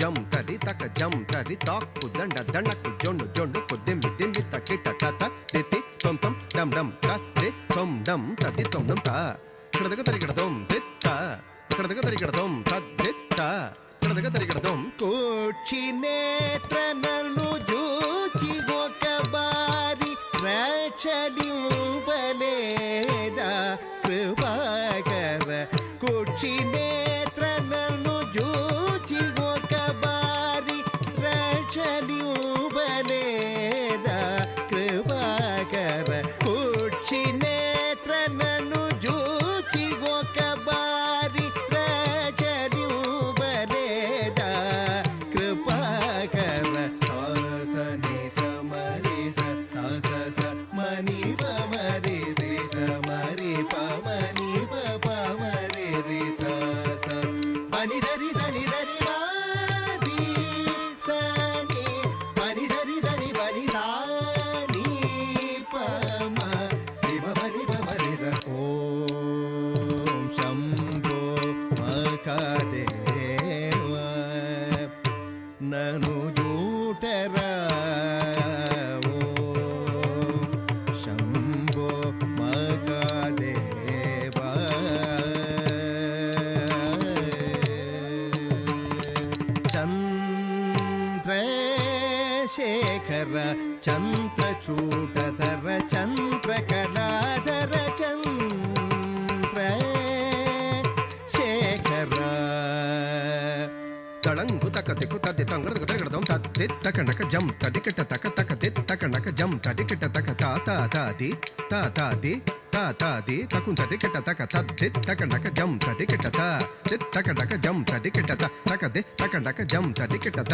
జం తరి తక జం తరి తాక్కు దండ దండకు జొండు జొండుకు దిమ్మి దిమ్మి తకిట తత తితి తొం తొం డం డం తత్తి తొం డం తతి తొం డం తా కడదగ తరిగడదొం తిత్త కడదగ తరిగడదొం తద్దిత్త కడదగ తరిగడదొం కోక్షి నేత్ర నన్ను జూచి ఒక బారి రక్షలింపలేదా కృపాకర కోక్షి నేత్ర నన్ను జూచి ఒక బారి రక్షలింపలేదా కృపాకర కోక్షి నేత్ర నన్ను జూచి ఒక బారి రక్షలింపలేదా కృపాకర సాసని సమరి స మని పమరి రి సమరి పమని పమరి రి స పని సరి సని సరి మారి సని పని సరి సని పని సాని పమ రి పమరి పమరి స ఓం శంభో మహాదేవ నను జూటరా చంద్రశేఖర చంద్రచూటధర చంద్రకళాధర చంద్రశేఖర తళంగు తక దిక్కు తద్ది తంగడక తగడదం తద్ది తకనక జం తడికిట తక తక ది తకనక జం తడికిట తక తాతాది తాతాది తాతాది తకుం తడికిట తక తద్ది తకనక జం తడికిట త ది తకనక జం తడికిట త తక ది తకనక జం తడికిట త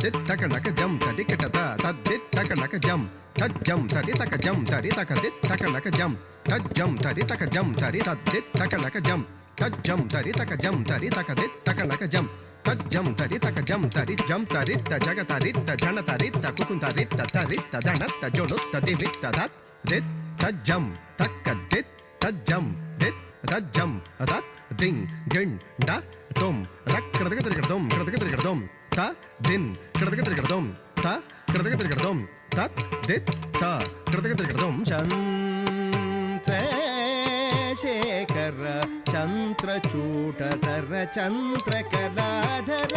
ది తకనక జం తడికిట త తద్ది తకనక జం తజ్జం తడి తక జం తడి తక ది తకనక జం తజ్జం తడి తక జం తడి తద్ది తకనక జం తజ్జం తడి తక జం తడి తక ది తకనక జం తజ్జం తరి తక జం తరి జం తరిత్త జగ తరిత్త జన తరిత్త కుకుం తరిత్త తరిత్త దణత్త జొడుత్త దివిత్త దత్ దిత్ తజ్జం తక్క దిత్ తజ్జం దిత్ తజ్జం దత్ దింగ్ గిణ్ డ తుం రక్ కడదగ తిరగడదొం కడదగ తిరగడదొం త దిన్ కడదగ తిరగడదొం త కడదగ తిరగడదొం తత్ దిత్ త కడదగ తిరగడదొం చంద్రశేఖర చంద్రచూటధర చంద్రకళాధర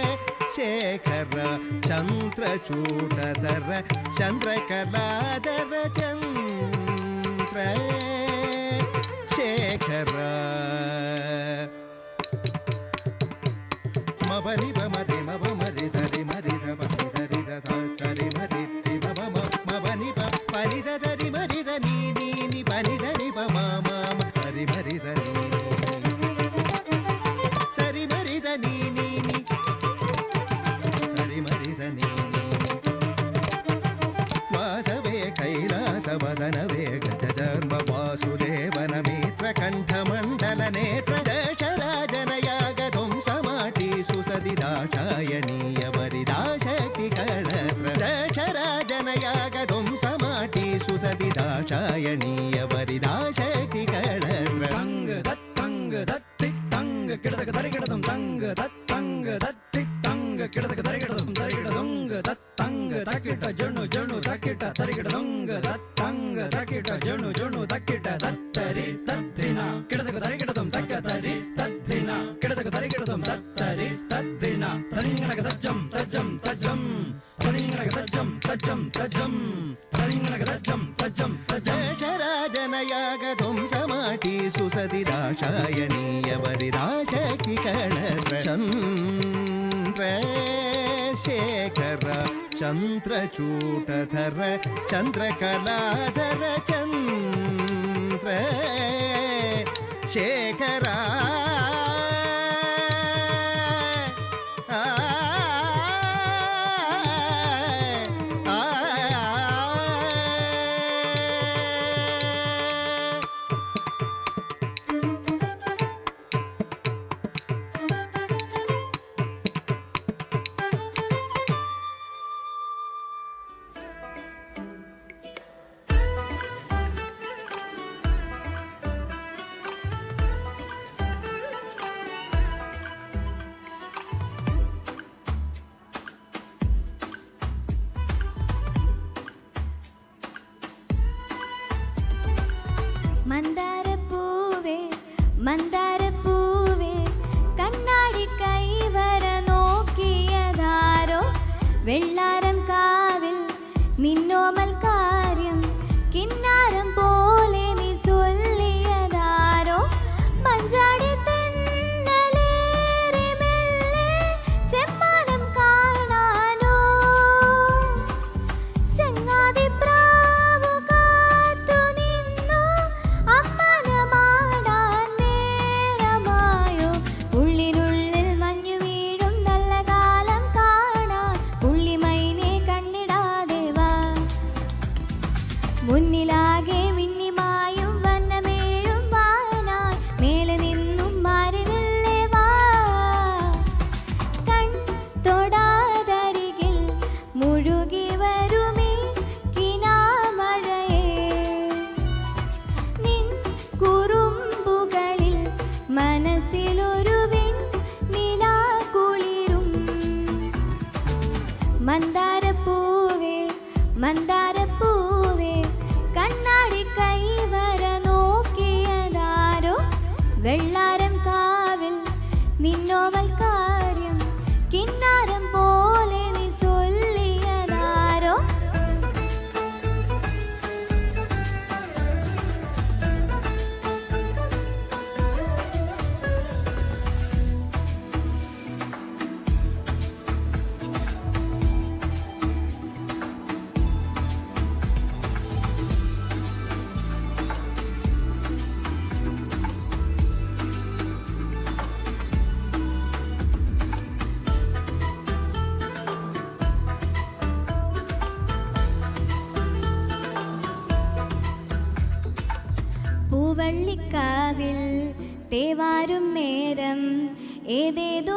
చంద్రశేఖర చంద్రచూటధర చంద్రకళాధర చంద్రశేఖర మబని బమరి మబమరి సరి మరి సబని సరి సరి మరి మబని పని సరి మరి ని ని పని సరి పమ సరి మరి సరి సరి మరి సని ని సరి మరి సని వాసవే కైలాస వసనవే గజర్మ వాసుదేవన మిత్ర కంఠమండల నేత్ర దశరాజనయాగతుం సమాటి సుసది దాక్షాయణీయ వరిదాశక్తి కళత్ర దశరాజనయాగతుం సమాటి సుసది దాక్షాయణీయ వరిదాశక్తి కళత్ర తంగ దత్తి తంగ కిడదక తరిగిడదం తంగ దత్తంగ దత్తి తంగ కిడదక తరిగిడదం తరిగిడదొంగ దత్తంగ తకిట జణు జణు తకిట తరిగిడదొంగ దత్తంగ తకిట జణు జణు తకిట దత్తరి తద్దిన కిడదక తరిగిడదం తక్క తరి తద్దిన కిడదక తరిగిడదం దత్తరి తద్దిన తరింగనక తజ్జం తజ్జం తజ్జం తరింగనక తజ్జం తజ్జం తజ్జం తరింగనక తజ్జం తజ్జం తజ్జం శరాజనయాగతుం సమాటి సుసది దాక్షాయణీయ వరిదాశక్తి కళత్ర చంద్రశేఖర చంద్రచూటధర చంద్రకళాధర చంద్రశేఖర മന്ദാരപ്പൂവേ മന്ദാരപ്പൂവേ കണ്ണാടി കൈവര നോക്കിയതാരോ വെള്ളാരം കാവിൽ നിന്നോമൽ കാര്യം കിന്നാരം പോലെ നീ ചൊല്ലിയതാരോ മഞ്ചാടി തെന്നലേറി മെല്ലെ ചെമ്മാനം കാണാനോ ചങ്ങാതി പ്രാവു കാത്തു നിന്നു അമ്മാനമാടാൻ നേരമായോ ഉള്ളിനുള്ളിൽ മഞ്ഞു വീഴും നല്ല കാലം കാണാൻ പുള്ളിമൈനെ കണ്ണിടാതെ വാ മുന്നിലാകെ മിന്നിമായും വന്നമേഴും വാനായി മേലെ നിന്നും മാറിവില്ലേ വാ കൺ തൊടാതരികിൽ മുഴുകി വരുമീ കിനാമഴയേ നിൻ കുറുമ്പുകളിൽ മനസ്സിലൊരു നിലാകുളിരും മന്ദാരപ്പൂവേ മന്ദാരപ്പൂവേ കണ്ണാടി കൈവര നോക്കിയതാരോ വെള്ളാരം കാവിൽ നിന്നോമൽ കാര്യം കിന്നാരം പോലെ നീ ചൊല്ലിയതാരോ പൂവള്ളിക്കാവിൽ തേവാരും നേരം ഏതേതോ